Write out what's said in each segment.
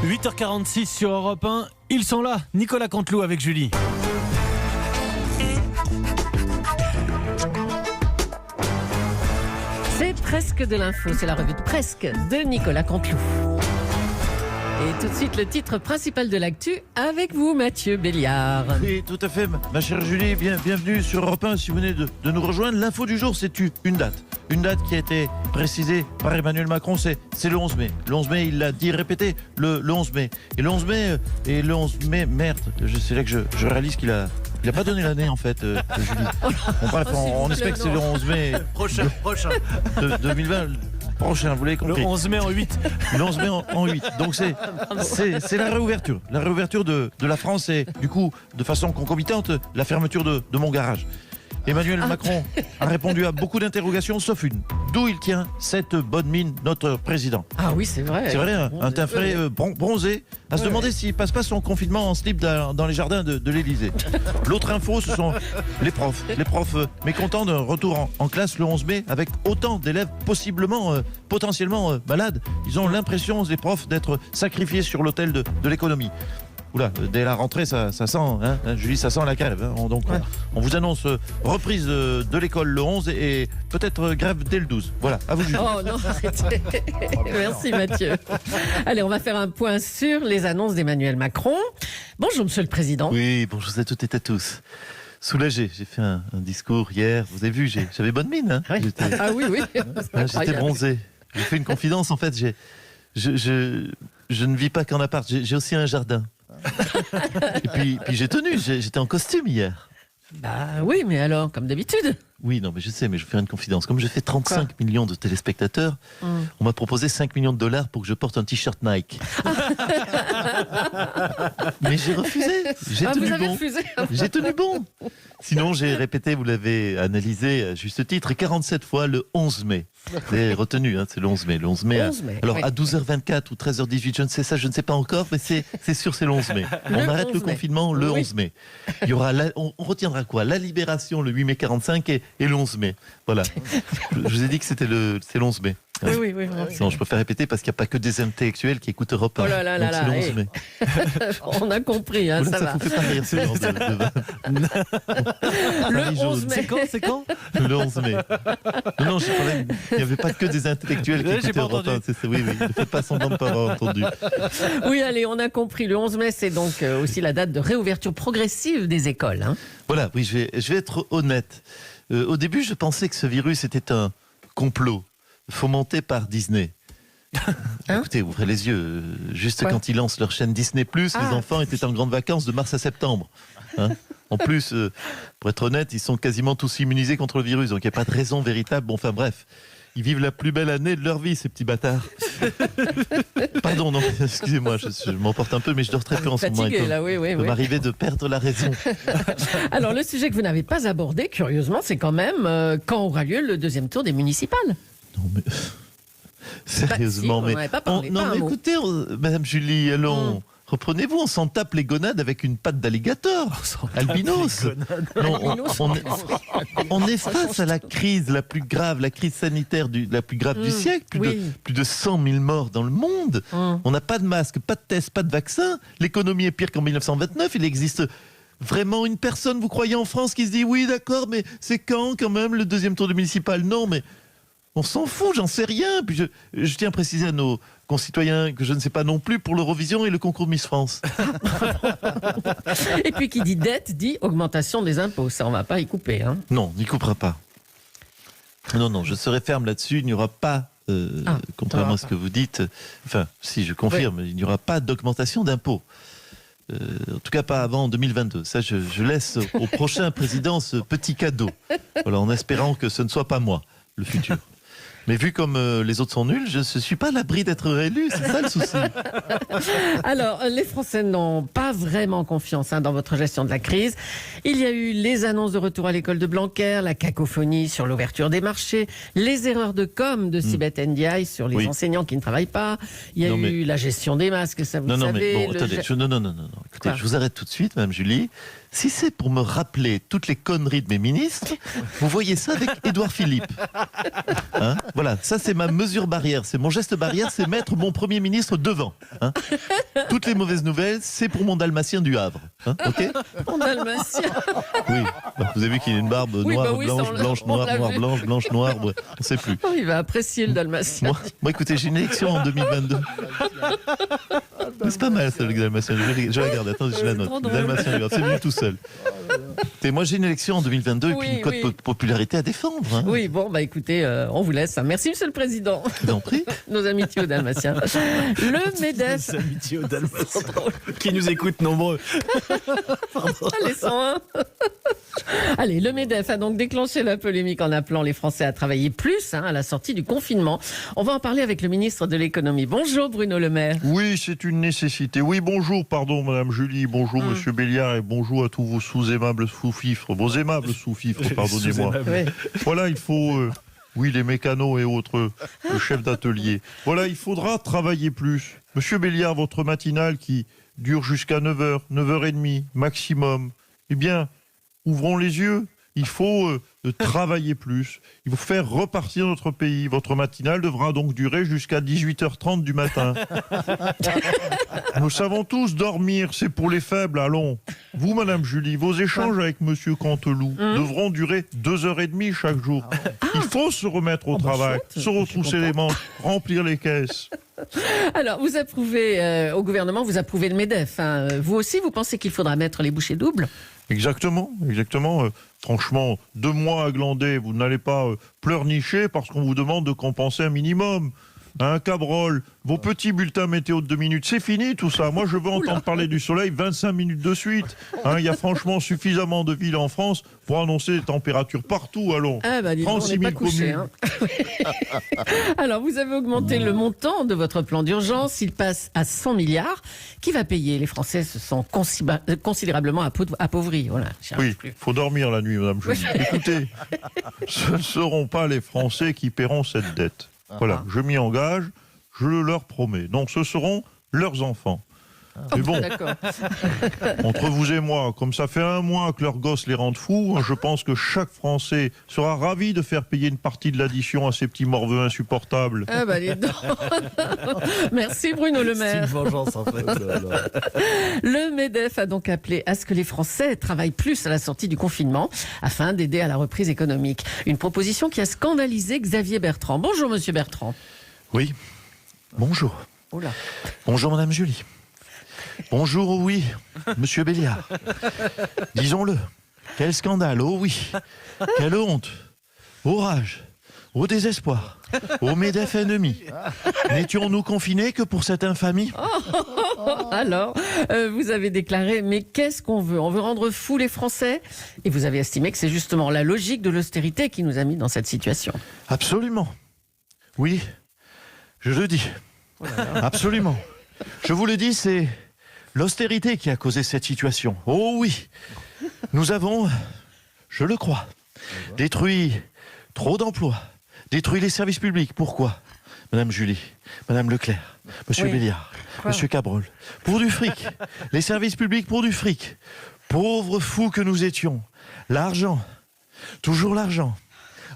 8h46 sur Europe 1, ils sont là, Nicolas Canteloup avec Julie. C'est presque de l'info, c'est la revue de presque de Nicolas Canteloup. Et tout de suite le titre principal de l'actu avec vous Mathieu Béliard. Oui, tout à fait, ma chère Julie, bienvenue sur Europe 1 si vous venez de nous rejoindre. L'info du jour, c'est une date qui a été précisée par Emmanuel Macron, c'est le 11 mai. Le 11 mai, il l'a dit, répété, le 11 mai. Et le 11 mai, merde, c'est là que je réalise qu'il a pas donné l'année en fait, Julie. Bon, bref, on espère que c'est le 11 mai Prochain. 2020. Prochain, vous l'avez compris. Le 11 mai en 8. Le 11 mai en 8. Donc c'est la réouverture. La réouverture de la France et du coup, de façon concomitante, la fermeture de mon garage. Emmanuel Macron a répondu à beaucoup d'interrogations, sauf une. D'où il tient cette bonne mine, notre président? Ah oui, c'est vrai. C'est vrai, un teint frais bronzé, à se demander s'il passe pas son confinement en slip dans les jardins de l'Élysée. L'autre info, ce sont les profs. Les profs mécontents d'un retour en classe le 11 mai avec autant d'élèves potentiellement malades. Ils ont l'impression, les profs, d'être sacrifiés sur l'autel de l'économie. Oula, dès la rentrée, ça sent, hein, Julie, ça sent la grève. Hein. Donc, on vous annonce reprise de l'école le 11 et peut-être grève dès le 12. Voilà, à vous, Julie. Oh non, arrêtez. Merci Mathieu. Allez, on va faire un point sur les annonces d'Emmanuel Macron. Bonjour Monsieur le Président. Oui, bonjour à toutes et à tous. Soulagé, j'ai fait un discours hier. Vous avez vu, j'avais bonne mine. Hein. Oui. Ah oui. J'étais bronzé. J'ai fait une confidence, en fait. Je ne vis pas qu'en appart, j'ai aussi un jardin. Et puis j'ai tenu, j'étais en costume hier. Bah oui, mais alors, comme d'habitude. Oui, non, mais je sais, mais je vais faire une confidence. Comme j'ai fait 35 millions de téléspectateurs, on m'a proposé 5 millions de dollars pour que je porte un t-shirt Nike. Mais j'ai refusé. J'ai tenu bon. Sinon, j'ai répété, vous l'avez analysé à juste titre, 47 fois le 11 mai. Vous avez retenu, hein, c'est le 11 mai. Le 11 mai. Alors, à 12h24 ou 13h18, je ne sais pas encore, mais c'est sûr, c'est le 11 mai. On arrête le confinement le 11 mai. Il y aura on retiendra quoi? La libération le 8 mai 45 et le 11 mai. Voilà. Je vous ai dit que c'est le 11 mai. Oui. Non, je préfère répéter parce qu'il n'y a pas que des intellectuels qui écoutent Europe 1. Oh là là donc là c'est le 11 mai. On a compris, hein, ça va. vous fait pas rire, ce genre Le 11 mai. C'est quand Le 11 mai. Non, je parlais, il n'y avait pas que des intellectuels qui écoutaient Europe 1. Oui, ne faites pas semblant de ne pas avoir entendu. Oui, allez, on a compris. Le 11 mai, c'est donc aussi la date de réouverture progressive des écoles. Hein. Voilà, oui, je vais être honnête. Au début, je pensais que ce virus était un complot fomenté par Disney. Écoutez, ouvrez les yeux. Juste quand ils lancent leur chaîne Disney+, les enfants étaient en grandes vacances de mars à septembre. Hein, en plus, pour être honnête, ils sont quasiment tous immunisés contre le virus, donc il n'y a pas de raison véritable. Bon, enfin bref, ils vivent la plus belle année de leur vie, ces petits bâtards. Pardon, non, excusez-moi, je m'emporte un peu, mais je dors très peu en ce moment. Fatigué, là, oui. Il peut m'arriver de perdre la raison. Alors, le sujet que vous n'avez pas abordé, curieusement, c'est quand même quand aura lieu le deuxième tour des municipales. Non, mais... Sérieusement, mais écoutez, Madame Julie, allons, reprenez-vous, on s'en tape les gonades avec une patte d'alligator. Albinos. On est face à la crise la plus grave, la crise sanitaire la plus grave du siècle. Plus de 100 000 morts dans le monde. On n'a pas de masque, pas de test, pas de vaccin. L'économie est pire qu'en 1929. Il existe vraiment une personne, vous croyez, en France qui se dit oui, d'accord, mais c'est quand même le deuxième tour de municipal? Non, mais on s'en fout, j'en sais rien. Puis je tiens à préciser à nos concitoyens que je ne sais pas non plus pour l'Eurovision et le concours Miss France. Et puis qui dit dette dit augmentation des impôts. Ça, on ne va pas y couper. Hein. Non, n'y coupera pas. Non, je serai ferme là-dessus. Il n'y aura pas, contrairement à ce que vous dites, enfin, si je confirme, il n'y aura pas d'augmentation d'impôts. En tout cas pas avant 2022. Ça, je laisse au prochain président ce petit cadeau. Voilà, en espérant que ce ne soit pas moi, le futur. Mais vu comme les autres sont nuls, je ne suis pas à l'abri d'être réélu, c'est ça le souci. Alors, les Français n'ont pas vraiment confiance dans votre gestion de la crise. Il y a eu les annonces de retour à l'école de Blanquer, la cacophonie sur l'ouverture des marchés, les erreurs de com de Sibeth Ndiaye sur les enseignants qui ne travaillent pas. Il y a eu la gestion des masques, ça vous savez. Mais bon, attendez, non. Écoutez, je vous arrête tout de suite, Madame Julie. Si c'est pour me rappeler toutes les conneries de mes ministres, vous voyez ça avec Édouard Philippe. Hein, Voilà, ça c'est ma mesure barrière. C'est mon geste barrière, c'est mettre mon Premier ministre devant. Hein. Toutes les mauvaises nouvelles, c'est pour mon dalmatien du Havre. Hein, ok ? Mon dalmatien. Oui, vous avez vu qu'il a une barbe Oui, noire, bah oui, blanche, ça, blanche, on noire, l'a noire, vu. blanche, blanche, noire, bref, on ne sait plus. Oh, il va apprécier le dalmatien. Moi, écoutez, j'ai une élection en 2022. C'est pas mal ça, le dalmatien. Je la garde, attends, je la note. trop Le drôle. dalmatien, regarde, c'est venu tout seul. Et moi, j'ai une élection en 2022 et puis Oui, une cote oui. de popularité à défendre. Hein. Oui, bon, bah écoutez, on vous laisse. Merci, Monsieur le Président. Je vous en prie. Nos amitiés aux dalmatiens. Le MEDEF. Les amitiés aux Dalmatiens qui nous écoutent nombreux. Allez, 101. Allez, le MEDEF a donc déclenché la polémique en appelant les Français à travailler plus à la sortie du confinement. On va en parler avec le ministre de l'économie. Bonjour Bruno Le Maire. Oui, c'est une nécessité. Oui, bonjour, pardon, Madame Julie, bonjour, Monsieur Béliard, et bonjour à tous vos sous-aimables sous-fifres, vos aimables sous-fifres, pardonnez-moi. Oui. Voilà, il faut, oui, les mécanos et autres, le chef d'atelier. Voilà, il faudra travailler plus. Monsieur Béliard, votre matinale qui dure jusqu'à 9h, 9h30 maximum, eh bien, ouvrons les yeux. Il faut travailler plus. Il faut faire repartir notre pays. Votre matinale devra donc durer jusqu'à 18h30 du matin. Nous savons tous, dormir, c'est pour les faibles. Allons. Vous, Madame Julie, vos échanges avec Monsieur Canteloup devront durer 2h30 chaque jour. Il faut se remettre au travail, chouette. se retrousser les manches, remplir les caisses. Alors, vous approuvez, au gouvernement, vous approuvez le MEDEF. Hein. Vous aussi, vous pensez qu'il faudra mettre les bouchées doubles ? Exactement, exactement. Franchement, 2 mois à glander, vous n'allez pas pleurnicher parce qu'on vous demande de compenser un minimum. Hein, Cabrol, vos petits bulletins météo de 2 minutes, c'est fini tout ça. Moi, je veux entendre parler du soleil 25 minutes de suite. Hein, il y a franchement suffisamment de villes en France pour annoncer des températures partout. Allons, Ah bah dis donc, on 36 n'est pas 000 couché. communes. Hein. Alors, vous avez augmenté le montant de votre plan d'urgence. Il passe à 100 milliards. Qui va payer ? Les Français se sont considérablement appauvris. Voilà, j'y arrive Oui, plus. faut dormir la nuit, Madame Julie. Écoutez, ce ne seront pas les Français qui paieront cette dette. Voilà, je m'y engage, je le leur promets. Donc ce seront leurs enfants. Mais bon, D'accord. entre vous et moi, comme ça fait 1 mois que leurs gosses les rendent fous, je pense que chaque Français sera ravi de faire payer une partie de l'addition à ces petits morveux insupportables. Ah bah dis donc. Merci Bruno Le C'est une Maire. vengeance en fait. Le MEDEF a donc appelé à ce que les Français travaillent plus à la sortie du confinement afin d'aider à la reprise économique. Une proposition qui a scandalisé Xavier Bertrand. Bonjour Monsieur Bertrand. Oui. Bonjour. Oula. Bonjour Madame Julie. Bonjour, oh oui, Monsieur Béliard. Disons-le. Quel scandale, oh oui. Quelle honte. Orage. Au désespoir. Au MEDEF ennemi. N'étions-nous confinés que pour cette infamie ? Alors, vous avez déclaré, mais qu'est-ce qu'on veut ? On veut rendre fous les Français ? Et vous avez estimé que c'est justement la logique de l'austérité qui nous a mis dans cette situation. Absolument. Oui, je le dis. Absolument. Je vous le dis, c'est l'austérité qui a causé cette situation. Oh oui. Nous avons, je le crois, détruit trop d'emplois, détruit les services publics. Pourquoi ? Madame Julie, Madame Leclerc, Monsieur Oui. Béliard, Monsieur Cabrol, pour du fric. Les services publics pour du fric. Pauvres fous que nous étions. L'argent, toujours l'argent.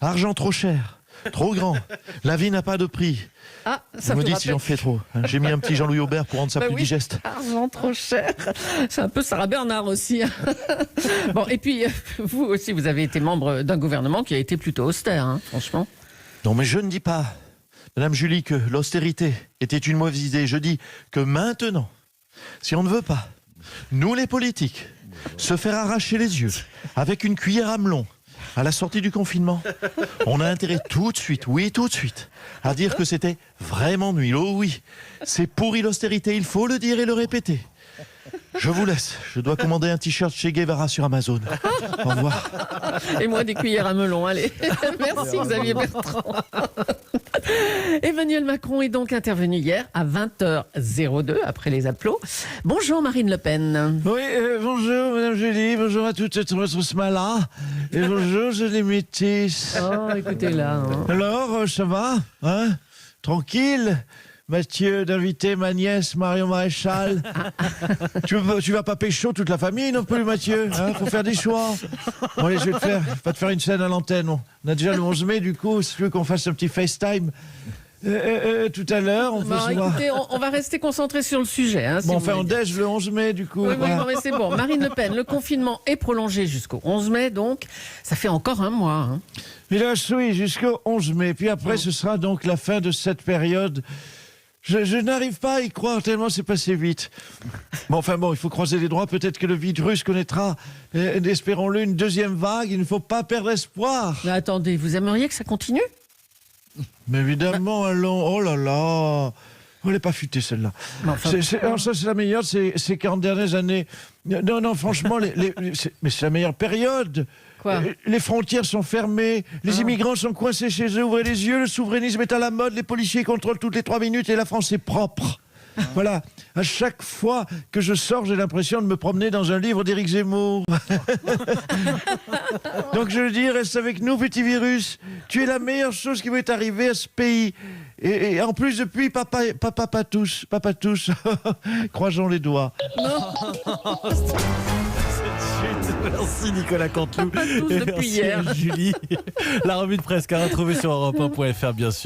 Argent trop cher, trop grand. La vie n'a pas de prix. Ah, ça Vous me vous dites si rappelle... j'en fais trop. Hein. J'ai mis un petit Jean-Louis Aubert pour rendre ça Bah plus oui. digeste. Argent trop cher. C'est un peu Sarah Bernard aussi. Bon, et puis, vous aussi, vous avez été membre d'un gouvernement qui a été plutôt austère, hein, franchement. Non, mais je ne dis pas, Madame Julie, que l'austérité était une mauvaise idée. Je dis que maintenant, si on ne veut pas, nous les politiques, se faire arracher les yeux avec une cuillère à melon à la sortie du confinement, on a intérêt tout de suite, oui tout de suite, à dire que c'était vraiment nul. Oh oui, c'est pourri l'austérité, il faut le dire et le répéter. Je vous laisse, je dois commander un t-shirt chez Guevara sur Amazon. Au revoir. Et moi, des cuillères à melon, allez. Merci Xavier Bertrand. Emmanuel Macron est donc intervenu hier à 20h02 après les applaudissements. Bonjour Marine Le Pen. Oui, bonjour Madame Julie, bonjour à toutes ce matin et bonjour je les métis. Oh, écoutez là. Hein. Alors, ça va hein? Tranquille? Mathieu, d'inviter ma nièce Marion Maréchal. Tu vas pas pécho toute la famille non plus, Mathieu. Faut faire des choix. Bon, allez, je vais te faire une scène à l'antenne. On a déjà le 11 mai, du coup, si tu veux qu'on fasse un petit FaceTime. Tout à l'heure, on peut se voir. Écoutez, on va rester concentré sur le sujet. Hein, si Bon, vous enfin, on voulez. déj le 11 mai, du coup. Oui, voilà. non, mais c'est bon. Marine Le Pen, le confinement est prolongé jusqu'au 11 mai, donc ça fait encore un mois. Hein. Hélas, oui, jusqu'au 11 mai. Puis après, ce sera donc la fin de cette période. Je n'arrive pas à y croire tellement c'est passé vite. Bon, enfin bon, il faut croiser les doigts. Peut-être que le virus connaîtra, espérons-le, une deuxième vague. Il ne faut pas perdre espoir. Mais attendez, vous aimeriez que ça continue? Mais évidemment, allons. Oh là là. On n'est pas futée, celle-là. Alors ça, c'est la meilleure, ces 40 dernières années. Non, franchement, mais c'est la meilleure période. Quoi? Les frontières sont fermées, les immigrants sont coincés chez eux, ouvrez les yeux, le souverainisme est à la mode, les policiers contrôlent toutes les 3 minutes et la France est propre. Voilà, à chaque fois que je sors, j'ai l'impression de me promener dans un livre d'Éric Zemmour. Donc je le dis, reste avec nous, petit virus. Tu es la meilleure chose qui m'est arrivée à ce pays. Et en plus, depuis, papa tous, croisons les doigts. Merci Nicolas Canteloup. Pas tous Et depuis merci hier. Julie. La revue de presse à retrouver sur europe1.fr bien sûr.